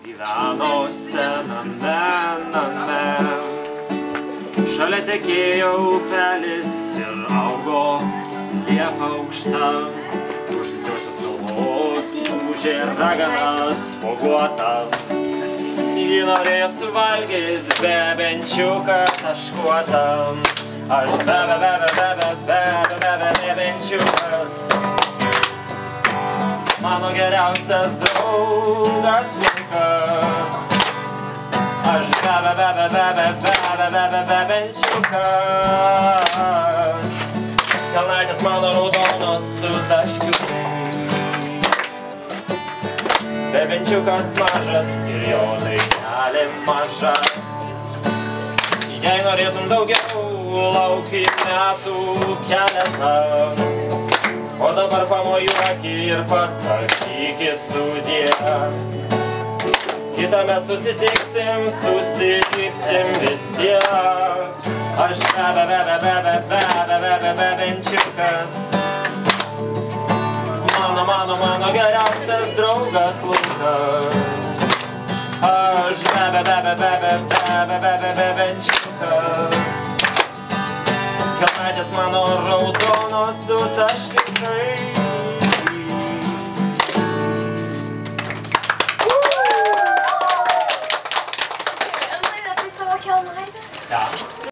Gyveno sename name, šalia tekėjo upelis ir augo liepa aukšta. Už didžiosios kalvos ūžė ragana spuoguota. Ji norėjo suvalgyt bebenčiuką taškuotą. Aš bebenčiukas, mano geriausias draugas Lukas. Aš bebenčiukas, kelnaitės mano raudonos su taškiukais. Bebenčiukas mažas ir jo dainelė maža. Jei norėtum daugiau, lauki metų keletą. O dabar pamojuok ir pasakykį sudie. Kitąmet susitiksim vis tiek. Aš bebenčiukas, mano geriausias draugas Lukas. Aš bebenčiukas.